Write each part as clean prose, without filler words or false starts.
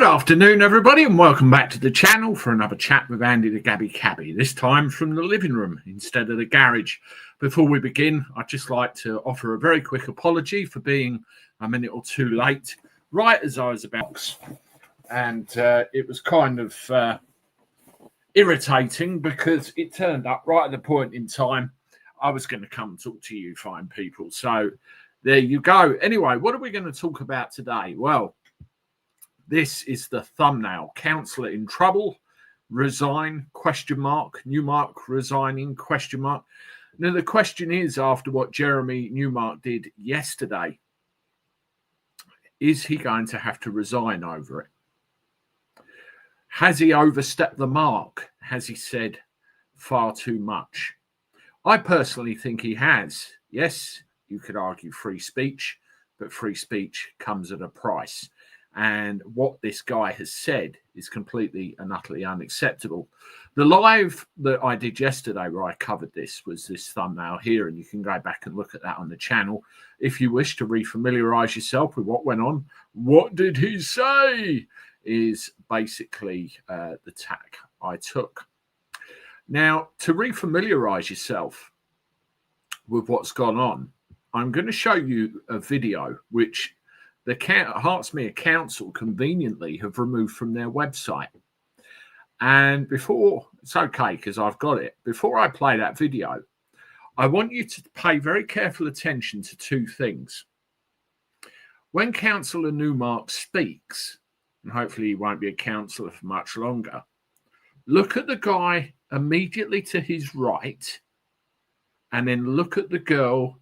Good afternoon, everybody, and welcome back to the channel for another chat with Andy the Gabby Cabby, this time from the living room instead of the garage. Before we begin, I'd just like to offer a very quick apology for being a minute or two late, right as I was about. And it was kind of irritating because it turned up right at the point in time I was going to come and talk to you fine people. So there you go. Anyway, what are we going to talk about today? Well, this is the thumbnail. Councillor in trouble, resign, ? Newmark resigning, ? Now, the question is, after what Jeremy Newmark did yesterday, is he going to have to resign over it? Has he overstepped the mark? Has he said far too much? I personally think he has. Yes, you could argue free speech, but free speech comes at a price. And what this guy has said is completely and utterly unacceptable. The live that I did yesterday where I covered this was this thumbnail here, and you can go back and look at that on the channel if you wish to refamiliarize yourself with what went on. What did he say is basically the tack I took. Now, to refamiliarize yourself with what's gone on, I'm going to show you a video which the Hertsmere Council conveniently have removed from their website. And before, it's okay because I've got it. Before I play that video, I want you to pay very careful attention to two things. When Councillor Newmark speaks, and hopefully he won't be a councillor for much longer, look at the guy immediately to his right, and then look at the girl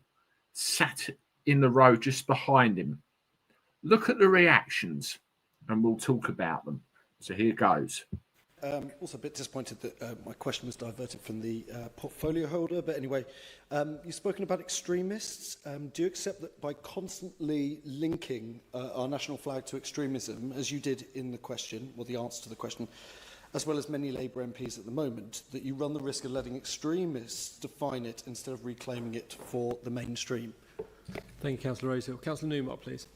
sat in the row just behind him. Look at the reactions, and we'll talk about them. So here goes. Also a bit disappointed that my question was diverted from the portfolio holder. But anyway, you've spoken about extremists. Do you accept that by constantly linking our national flag to extremism, as you did in the question, or the answer to the question, as well as many Labour MPs at the moment, that you run the risk of letting extremists define it instead of reclaiming it for the mainstream? Thank you, Councillor Rosehill. Councillor Newmark, please.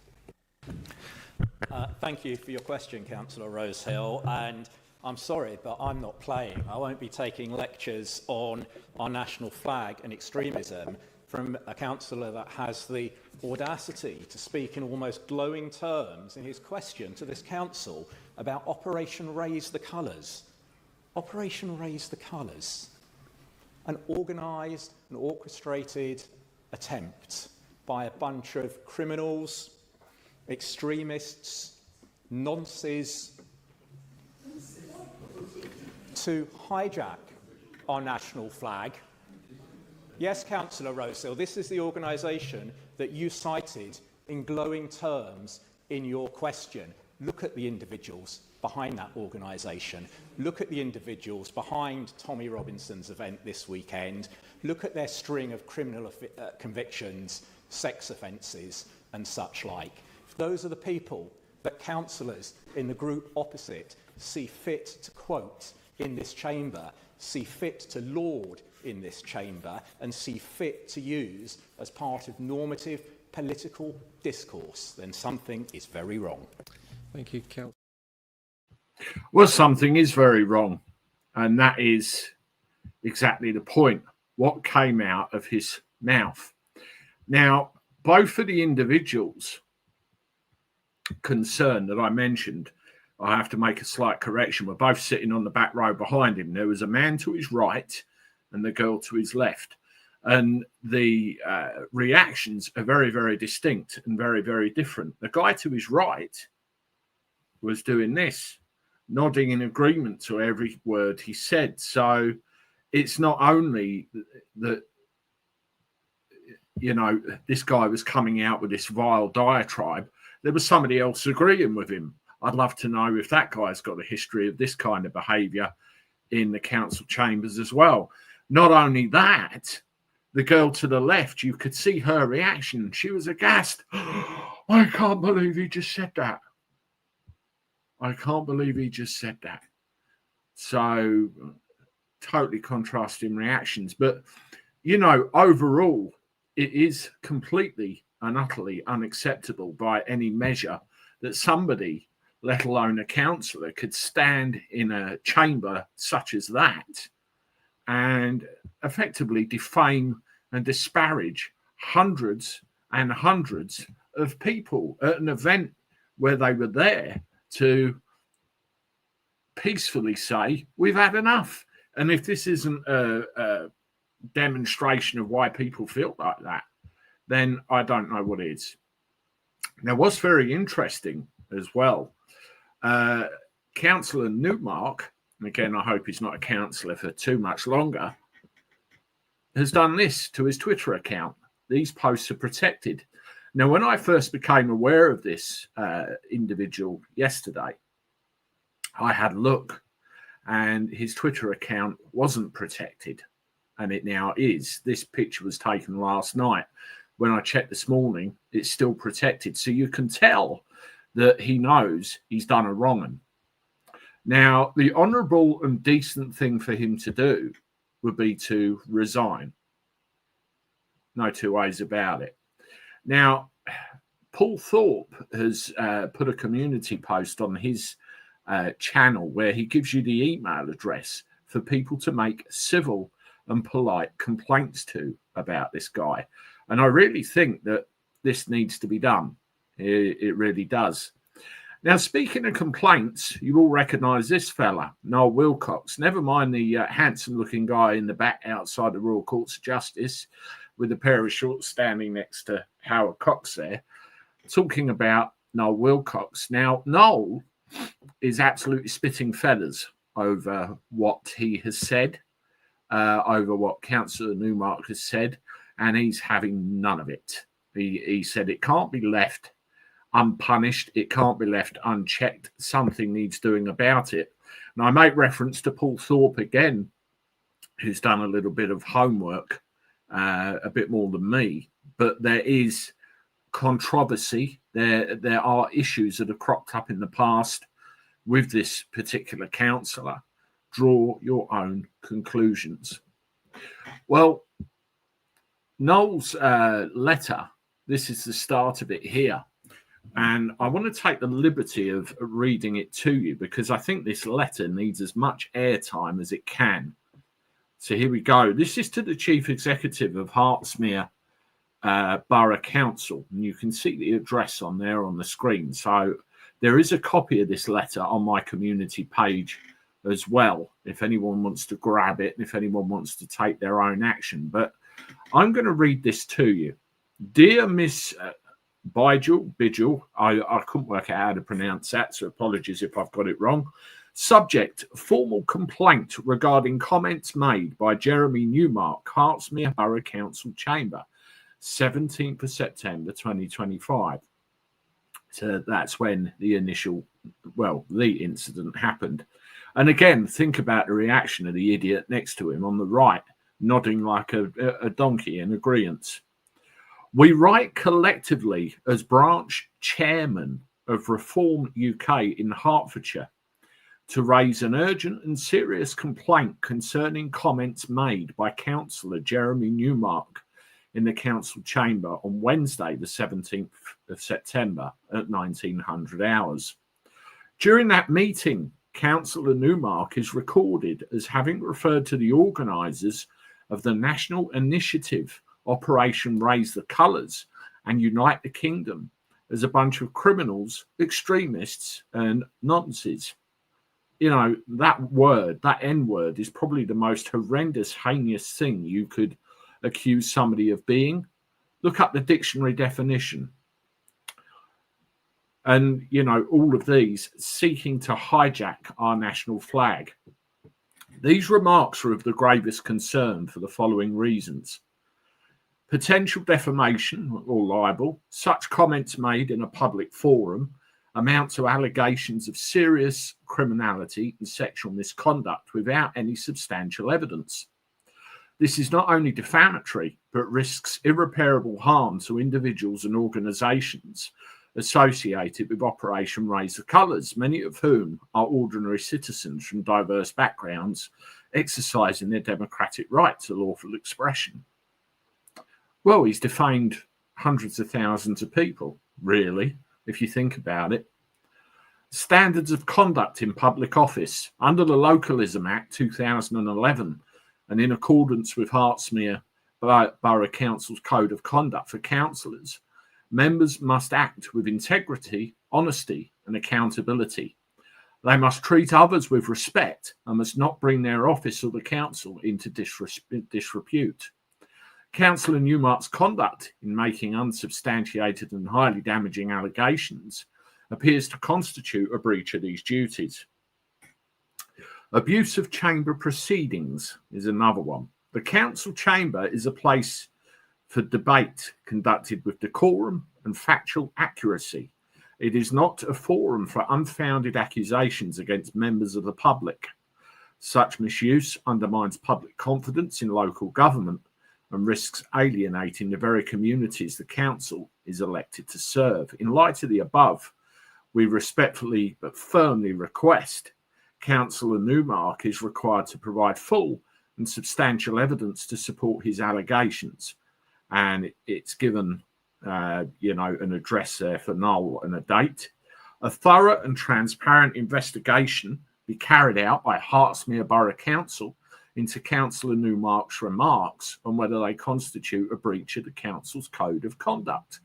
Thank you for your question, Councillor Rosehill, and I'm sorry, but I'm not playing. I won't be taking lectures on our national flag and extremism from a councillor that has the audacity to speak in almost glowing terms in his question to this council about Operation Raise the Colours. Operation Raise the Colours. An organised and orchestrated attempt by a bunch of criminals, extremists, nonces, to hijack our national flag. Yes, Councillor Rosehill, this is the organisation that you cited in glowing terms in your question. Look at the individuals behind that organisation. Look at the individuals behind Tommy Robinson's event this weekend. Look at their string of criminal convictions, sex offences and such like. Those are the people that councillors in the group opposite see fit to quote in this chamber, see fit to laud in this chamber, and see fit to use as part of normative political discourse, then something is very wrong. Thank you, Councillor. Well, something is very wrong, and that is exactly the point. What came out of his mouth? Now, both of the individuals concerned that I mentioned, I have to make a slight correction. We're both sitting on the back row behind him. There was a man to his right and the girl to his left. And the reactions are very, very distinct and very, very different. The guy to his right was doing this, nodding in agreement to every word he said. So it's not only that, you know, this guy was coming out with this vile diatribe, there was somebody else agreeing with him. I'd love to know if that guy's got a history of this kind of behaviour in the council chambers as well. Not only that, the girl to the left, you could see her reaction. She was aghast. I can't believe he just said that. I can't believe he just said that. So, totally contrasting reactions. But, you know, overall, it is completely and utterly unacceptable by any measure that somebody let alone a councillor, could stand in a chamber such as that and effectively defame and disparage hundreds and hundreds of people at an event where they were there to peacefully say, we've had enough. And if this isn't a demonstration of why people feel like that, then I don't know what is. Now, what's very interesting as well, Councillor Newmark, and again, I hope he's not a councillor for too much longer, has done this to his Twitter account. These posts are protected. Now, when I first became aware of this individual yesterday, I had a look, and his Twitter account wasn't protected, and it now is. This picture was taken last night. When I checked this morning, it's still protected. So you can tell that he knows he's done a wrong one. Now, the honourable and decent thing for him to do would be to resign. No two ways about it. Now, Paul Thorpe has put a community post on his channel where he gives you the email address for people to make civil and polite complaints to about this guy. And I really think that this needs to be done. It really does. Now, speaking of complaints, you all recognise this fella, Noel Wilcox. Never mind the handsome-looking guy in the back outside the Royal Courts of Justice with a pair of shorts standing next to Howard Cox there, talking about Noel Wilcox. Now, Noel is absolutely spitting feathers over what he has said, over what Councillor Newmark has said, and he's having none of it. He said it can't be left unpunished. It can't be left unchecked. Something needs doing about it. And I make reference to Paul Thorpe again, who's done a little bit of homework, a bit more than me. But there is controversy. There are issues that have cropped up in the past with this particular councillor. Draw your own conclusions. Well, Noel's letter, this is the start of it here. And I want to take the liberty of reading it to you because I think this letter needs as much airtime as it can. So here we go. This is to the Chief Executive of Hertsmere Borough Council. And you can see the address on there on the screen. So there is a copy of this letter on my community page as well, if anyone wants to grab it, and if anyone wants to take their own action. But I'm going to read this to you. Dear Miss Bijal, I couldn't work out how to pronounce that, so apologies if I've got it wrong. Subject, formal complaint regarding comments made by Jeremy Newmark, Hertsmere Borough Council Chamber, 17th of September 2025. So that's when the incident happened. And again, think about the reaction of the idiot next to him on the right, nodding like a donkey in agreement. We write collectively as branch chairman of Reform UK in Hertfordshire to raise an urgent and serious complaint concerning comments made by Councillor Jeremy Newmark in the council chamber on Wednesday, the 17th of September at 1900 hours. During that meeting, Councillor Newmark is recorded as having referred to the organisers of the national initiative Operation Raise the Colours and Unite the Kingdom as a bunch of criminals, extremists and nonces. You know, that word, that N-word, is probably the most horrendous, heinous thing you could accuse somebody of being. Look up the dictionary definition. And, you know, all of these seeking to hijack our national flag. These remarks are of the gravest concern for the following reasons. Potential defamation or libel. Such comments made in a public forum amount to allegations of serious criminality and sexual misconduct without any substantial evidence. This is not only defamatory, but risks irreparable harm to individuals and organisations associated with Operation Raise the Colours, many of whom are ordinary citizens from diverse backgrounds exercising their democratic right to lawful expression. Well, he's defamed hundreds of thousands of people, really, if you think about it. Standards of conduct in public office. Under the Localism Act 2011, and in accordance with Hertsmere Borough Council's Code of Conduct for councillors, members must act with integrity, honesty and accountability. They must treat others with respect and must not bring their office or the council into disrepute. Councillor Newmark's conduct in making unsubstantiated and highly damaging allegations appears to constitute a breach of these duties. Abuse of chamber proceedings is another one. The council chamber is a place for debate conducted with decorum and factual accuracy. It is not a forum for unfounded accusations against members of the public. Such misuse undermines public confidence in local government and risks alienating the very communities the council is elected to serve. In light of the above, we respectfully but firmly request Councillor Newmark is required to provide full and substantial evidence to support his allegations. And it's given, an address there for Noel and a date. A thorough and transparent investigation be carried out by Hertsmere Borough Council into Councillor Newmark's remarks on whether they constitute a breach of the council's code of conduct.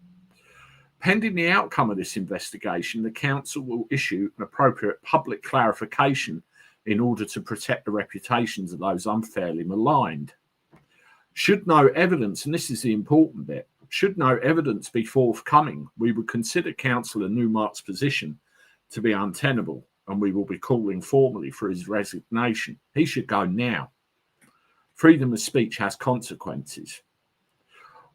Pending the outcome of this investigation, the council will issue an appropriate public clarification in order to protect the reputations of those unfairly maligned. Should no evidence, and this is the important bit, should no evidence be forthcoming, we would consider Councillor Newmark's position to be untenable and we will be calling formally for his resignation. He should go now. Freedom of speech has consequences.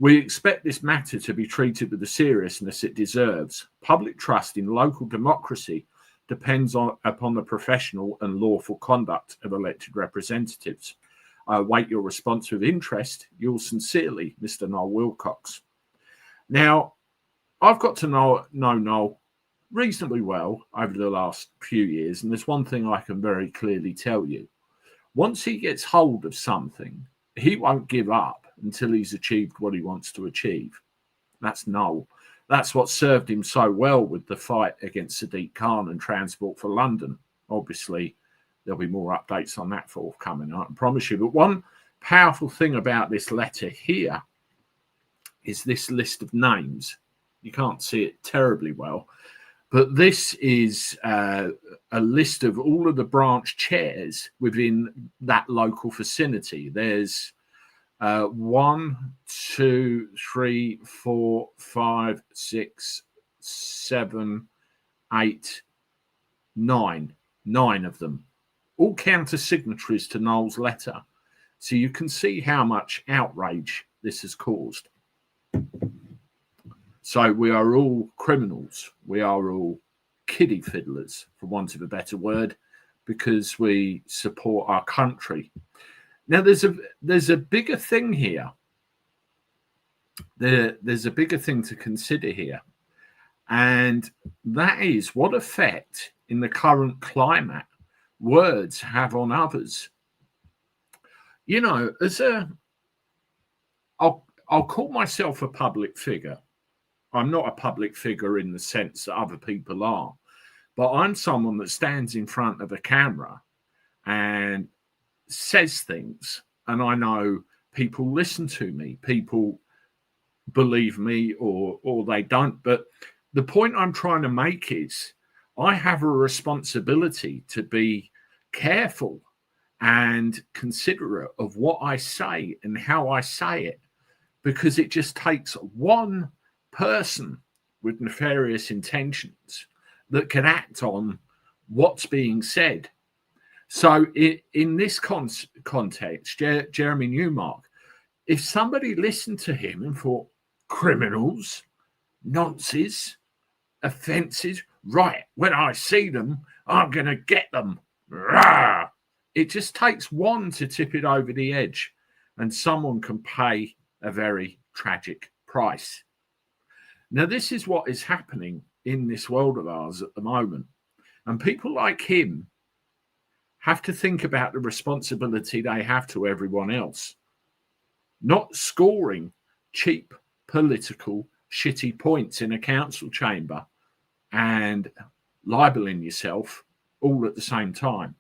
We expect this matter to be treated with the seriousness it deserves. Public trust in local democracy depends upon the professional and lawful conduct of elected representatives. I await your response with interest. Yours sincerely, Mr. Noel Wilcox. Now, I've got to know Noel reasonably well over the last few years, and there's one thing I can very clearly tell you. Once he gets hold of something, he won't give up until he's achieved what he wants to achieve. That's Noel. That's what served him so well with the fight against Sadiq Khan and Transport for London. Obviously, there'll be more updates on that forthcoming, I can promise you. But one powerful thing about this letter here is this list of names. You can't see it terribly well, but this is a list of all of the branch chairs within that local vicinity. There's 1, 2, 3, 4, 5, 6, 7, 8, 9. 9 of them, all counter signatories to Noel's letter. So you can see how much outrage this has caused. So we are all criminals. We are all kiddie fiddlers, for want of a better word, because we support our country. Now, there's a bigger thing here. There's a bigger thing to consider here. And that is what effect in the current climate words have on others. You know, I'll call myself a public figure. I'm not a public figure in the sense that other people are, but I'm someone that stands in front of a camera and says things, and I know people listen to me, people believe me or they don't. But the point I'm trying to make is I have a responsibility to be careful and considerate of what I say and how I say it, because it just takes one person with nefarious intentions that can act on what's being said. So in this context, Jeremy Newmark, if somebody listened to him and thought, criminals, nonsense, offences, right, when I see them, I'm going to get them. Rah! It just takes one to tip it over the edge, and someone can pay a very tragic price. Now, this is what is happening in this world of ours at the moment. And people like him have to think about the responsibility they have to everyone else, not scoring cheap political shitty points in a council chamber and libeling yourself all at the same time.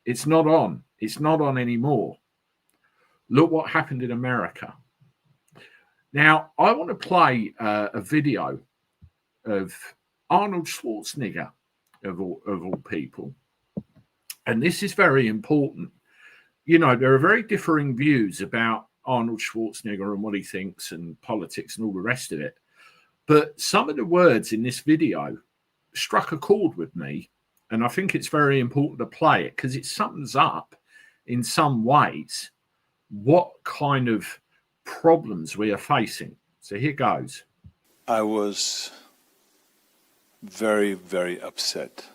It's not on. It's not on anymore. Look what happened in America. Now, I want to play a video of Arnold Schwarzenegger, of all people. And this is very important. You know, there are very differing views about Arnold Schwarzenegger and what he thinks and politics and all the rest of it. But some of the words in this video struck a chord with me. And I think it's very important to play it because it sums up in some ways what kind of problems we are facing. So here goes. I was very, very upset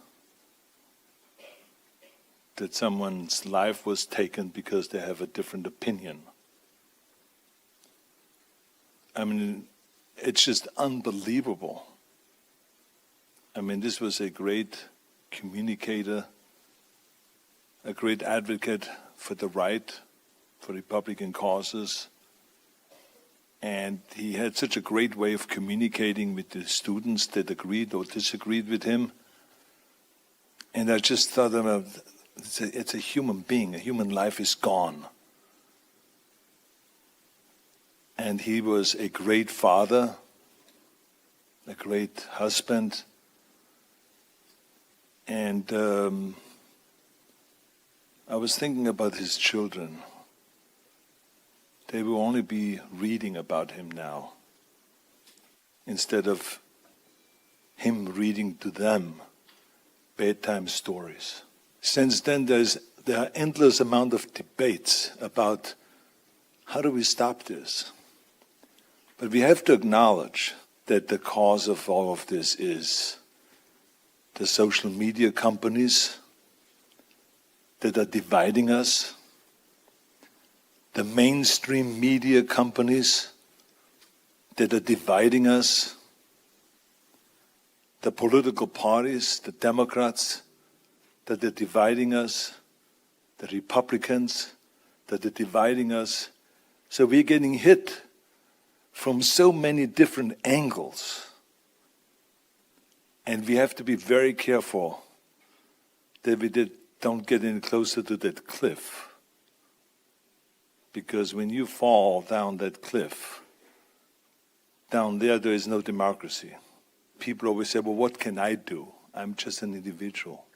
that someone's life was taken because they have a different opinion. I mean, it's just unbelievable. I mean, this was a great communicator, a great advocate for the right, for Republican causes. And he had such a great way of communicating with the students that agreed or disagreed with him. And I just thought, it's a human being. A human life is gone. And he was a great father, a great husband. And I was thinking about his children. They will only be reading about him now, instead of him reading to them bedtime stories. Since then, there are endless amount of debates about how do we stop this. But we have to acknowledge that the cause of all of this is the social media companies that are dividing us, the mainstream media companies that are dividing us, the political parties, the Democrats that are dividing us, the Republicans that are dividing us. So we're getting hit from so many different angles. And we have to be very careful that we don't get any closer to that cliff. Because when you fall down that cliff, down there is no democracy. People always say, well, what can I do? I'm just an individual.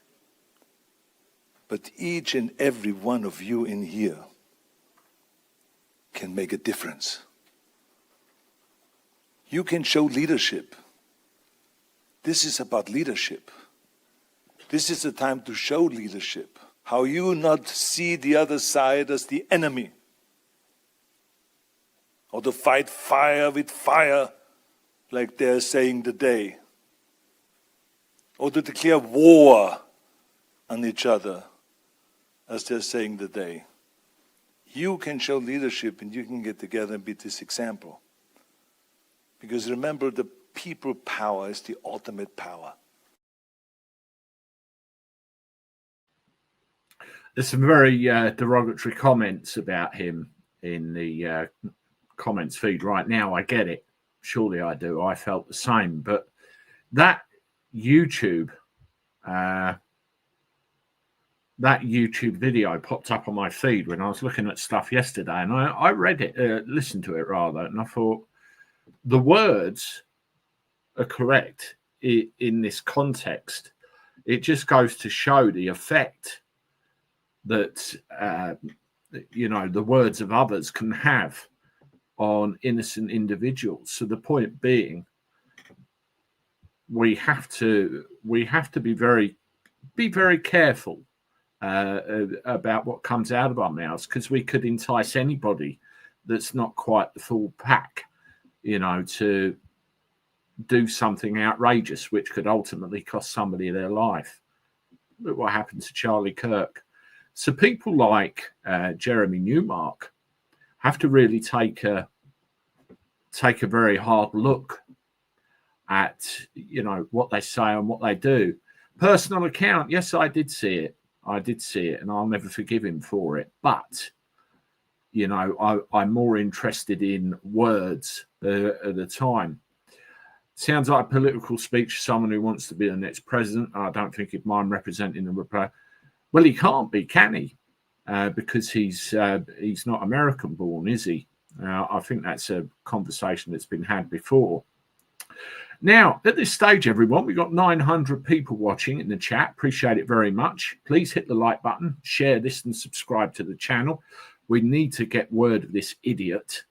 But each and every one of you in here can make a difference. You can show leadership. This is about leadership. This is the time to show leadership. How you not see the other side as the enemy, or to fight fire with fire, like they're saying today, or to declare war on each other, as they're saying today. You can show leadership and you can get together and be this example. Because remember, the people power is the ultimate power. There's some very derogatory comments about him in the comments feed right now. I get it. Surely I do. I felt the same. But that YouTube video popped up on my feed when I was looking at stuff yesterday, and I read it, listened to it rather, and I thought the words are correct in this context. It just goes to show the effect that the words of others can have on innocent individuals. So the point being, we have to be very careful about what comes out of our mouths, because we could entice anybody that's not quite the full pack, to do something outrageous, which could ultimately cost somebody their life. Look what happened to Charlie Kirk. So people like Jeremy Newmark have to really take a very hard look at what they say and what they do. Personal account, yes, I did see it, and I'll never forgive him for it. But I'm more interested in words at the time. Sounds like a political speech for someone who wants to be the next president. I don't think he'd mind representing the Republic. Well, he can't be, can he? Because he's not American born, is he? I think that's a conversation that's been had before. Now, at this stage, everyone, we've got 900 people watching in the chat. Appreciate it very much. Please hit the like button, share this, and subscribe to the channel. We need to get word of this idiot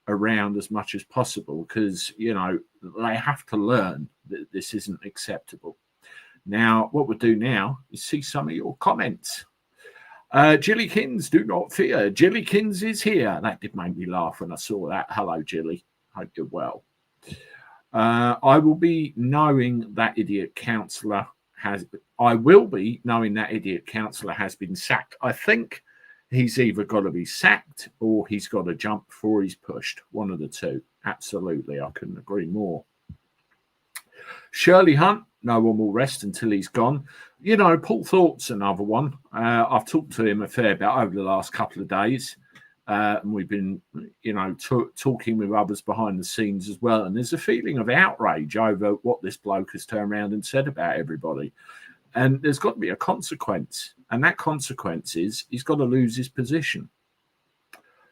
around as much as possible because, you know, they have to learn that this isn't acceptable. Now, what we'll do now is see some of your comments. Jillykins, do not fear. Jillykins is here. That did make me laugh when I saw that. Hello, Jilly. Hope you're well. I will be knowing that idiot councillor has. I will be knowing that idiot councillor has been sacked. I think he's either got to be sacked or he's got to jump before he's pushed. One of the two. Absolutely, I couldn't agree more. Shirley Hunt, no one will rest until he's gone. You know, Paul Thorpe's another one. I've talked to him a fair bit over the last couple of days. And we've been, you know, talking with others behind the scenes as well. And there's a feeling of outrage over what this bloke has turned around and said about everybody. And there's got to be a consequence. And that consequence is he's got to lose his position.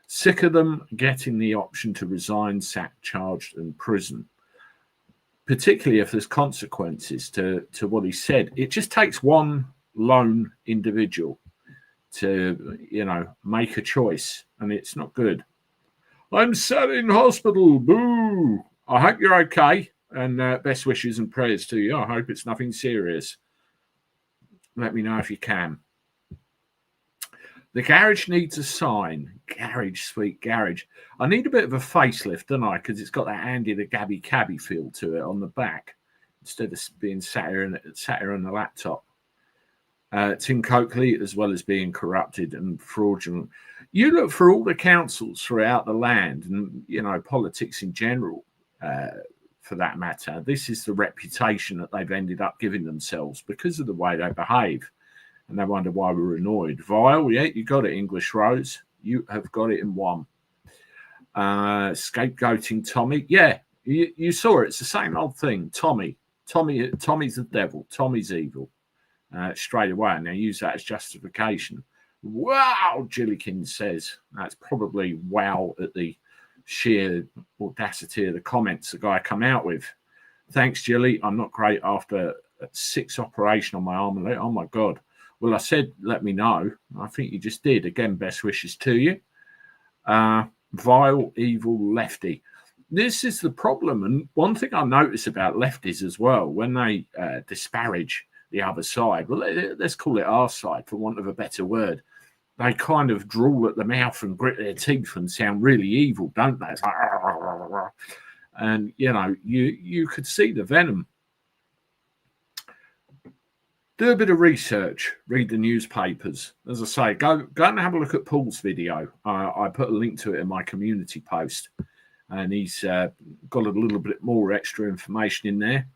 Sick of them getting the option to resign, sacked, charged, and prison. Particularly if there's consequences to what he said. It just takes one lone individual to, you know, make a choice, and it's not good. I'm sat in hospital. Boo! I hope you're okay, and best wishes and prayers to you. I hope it's nothing serious. Let me know if you can. The garage needs a sign. Garage, sweet garage. I need a bit of a facelift, don't I? Because it's got that Andy the Gabby Cabby feel to it on the back, instead of being sat here on the laptop. Tim Coakley, as well as being corrupted and fraudulent. You look for all the councils throughout the land and, you know, politics in general, for that matter. This is the reputation that they've ended up giving themselves because of the way they behave. And they wonder why we're annoyed. Vile, yeah, you got it, English Rose. You have got it in one. Scapegoating Tommy. Yeah, you saw it. It's the same old thing. Tommy's the devil. Tommy's evil. Straight away. And they use that as justification. Wow, Jillikins says. That's probably wow at the sheer audacity of the comments the guy come out with. Thanks, Jilly. I'm not great after 6 operation on my arm and leg. Oh, my God. Well, I said, let me know. I think you just did. Again, best wishes to you. Vile, evil lefty. This is the problem. And one thing I notice about lefties as well, when they disparage the other side, well, let's call it our side, for want of a better word, they kind of drool at the mouth and grit their teeth and sound really evil, don't they? It's like, and, you know, you could see the venom. Do a bit of research, read the newspapers. As I say, go and have a look at Paul's video. I put a link to it in my community post, and he's got a little bit more extra information in there.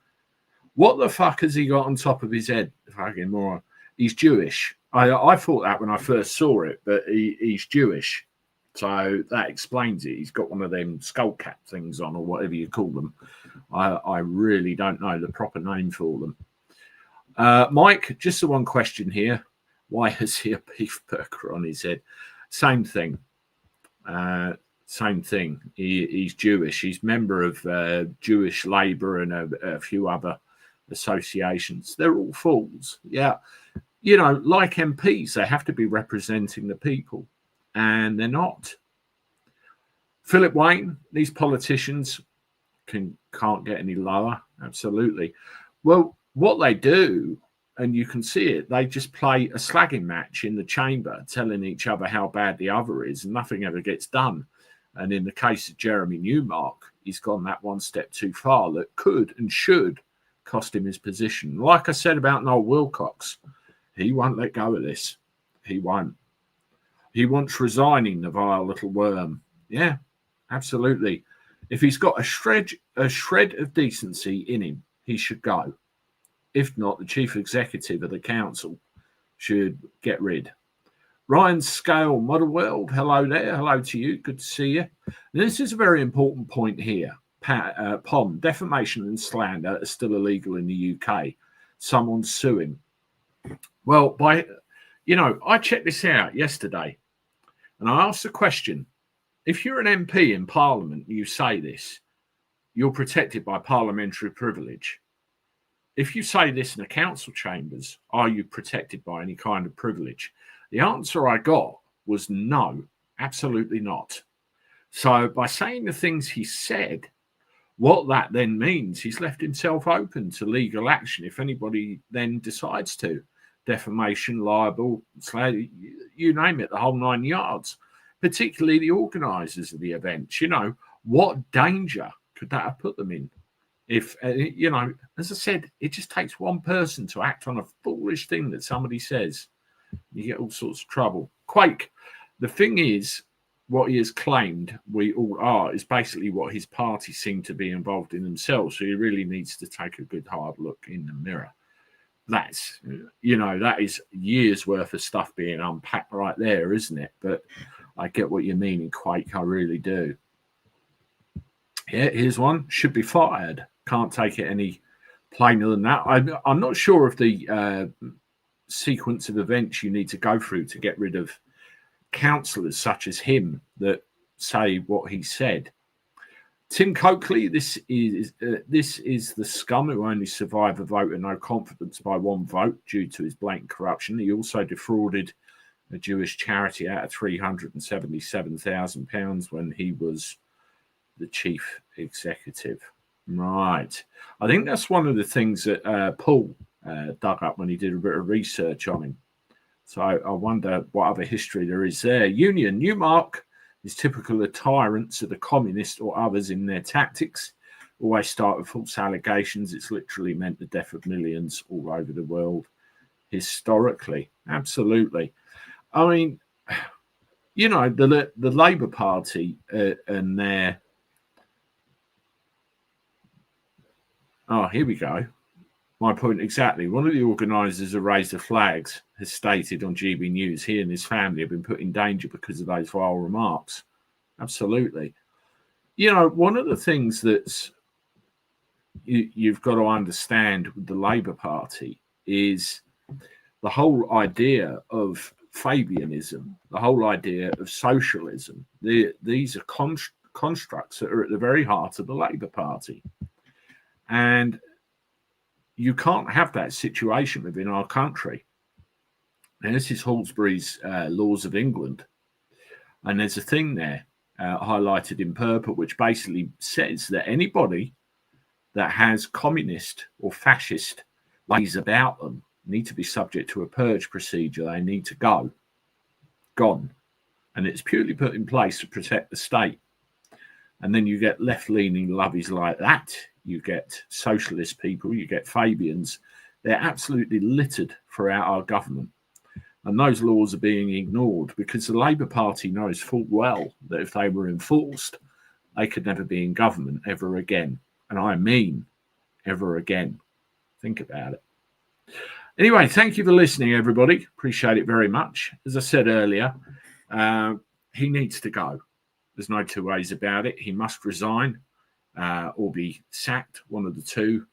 What the fuck has he got on top of his head? Fucking moron. He's Jewish. I thought that when I first saw it, but he's Jewish. So that explains it. He's got one of them skull cap things on, or whatever you call them. I really don't know the proper name for them. Mike, just the one question here. Why has he a beef burger on his head? Same thing. Same thing. He's Jewish. He's member of Jewish Labour and a few other associations. They're all fools. Yeah. You know, like MPs, they have to be representing the people, and they're not. Philip Wayne, these politicians can't get any lower. Absolutely. Well, what they do, and you can see it, they just play a slagging match in the chamber, telling each other how bad the other is, and nothing ever gets done. And in the case of Jeremy Newmark, he's gone that one step too far that could and should cost him his position. Like I said about Noel Wilcox, he won't let go of this. He won't. He wants resigning, the vile little worm. Yeah, absolutely. If he's got a shred of decency in him, he should go. If not, the chief executive of the council should get rid. Ryan Scale, Model World, hello there. Hello to you. Good to see you. This is a very important point here. POM, defamation and slander are still illegal in the UK. Someone's suing. Well, I checked this out yesterday, and I asked the question: if you're an MP in Parliament, you say this, you're protected by parliamentary privilege. If you say this in the council chambers, are you protected by any kind of privilege? The answer I got was no, absolutely not. So by saying the things he said, what that then means, he's left himself open to legal action if anybody then decides to. Defamation, libel, you name it, the whole 9 yards, particularly the organisers of the events. What danger could that have put them in? If, as I said, it just takes one person to act on a foolish thing that somebody says. You get all sorts of trouble. Quake, the thing is, what he has claimed we all are is basically what his party seem to be involved in themselves. So he really needs to take a good hard look in the mirror. That's, that is years worth of stuff being unpacked right there, isn't it? But I get what you mean in Quake, I really do. Yeah, here's one. Should be fired. Can't take it any plainer than that. I'm not sure of the sequence of events you need to go through to get rid of councillors such as him that say what he said. Tim Coakley, this is the scum who only survived a vote of no confidence by one vote due to his blatant corruption. He also defrauded a Jewish charity out of £377,000 when he was the chief executive. Right. I think that's one of the things that Paul dug up when he did a bit of research on him. So I wonder what other history there is there. Union, Newmark is typical of tyrants of the communists or others in their tactics. Always start with false allegations. It's literally meant the death of millions all over the world historically. Absolutely. I mean, the Labour Party and their... Oh, here we go. My point exactly. One of the organisers of Raise the Flags has stated on GB News he and his family have been put in danger because of those vile remarks. Absolutely. One of the things that's you've got to understand with the Labour Party is the whole idea of Fabianism, the whole idea of socialism. These are constructs that are at the very heart of the Labour Party. And you can't have that situation within our country. Now, this is Halsbury's Laws of England. And there's a thing there highlighted in purple, which basically says that anybody that has communist or fascist ways about them need to be subject to a purge procedure. They need to go. Gone. And it's purely put in place to protect the state. And then you get left-leaning lovies like that. You get socialist people, you get Fabians. They're absolutely littered throughout our government. And those laws are being ignored because the Labour Party knows full well that if they were enforced, they could never be in government ever again. And I mean ever again. Think about it. Anyway, thank you for listening, everybody. Appreciate it very much. As I said earlier, he needs to go. There's no two ways about it. He must resign. Or be sacked. One of the two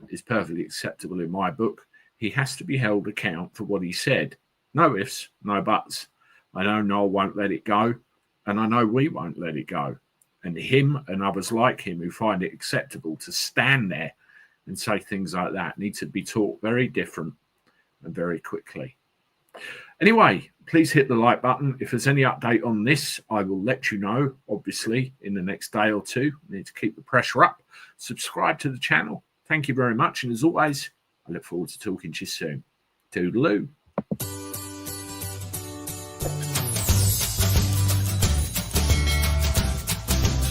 is perfectly acceptable in my book. He has to be held account for what he said. No ifs, no buts. I know Noel won't let it go, and I know we won't let it go. And him and others like him who find it acceptable to stand there and say things like that need to be taught very different and very quickly. Anyway, please hit the like button. If there's any update on this, I will let you know, obviously, in the next day or two. I need to keep the pressure up. Subscribe to the channel. Thank you very much. And as always, I look forward to talking to you soon. Toodaloo.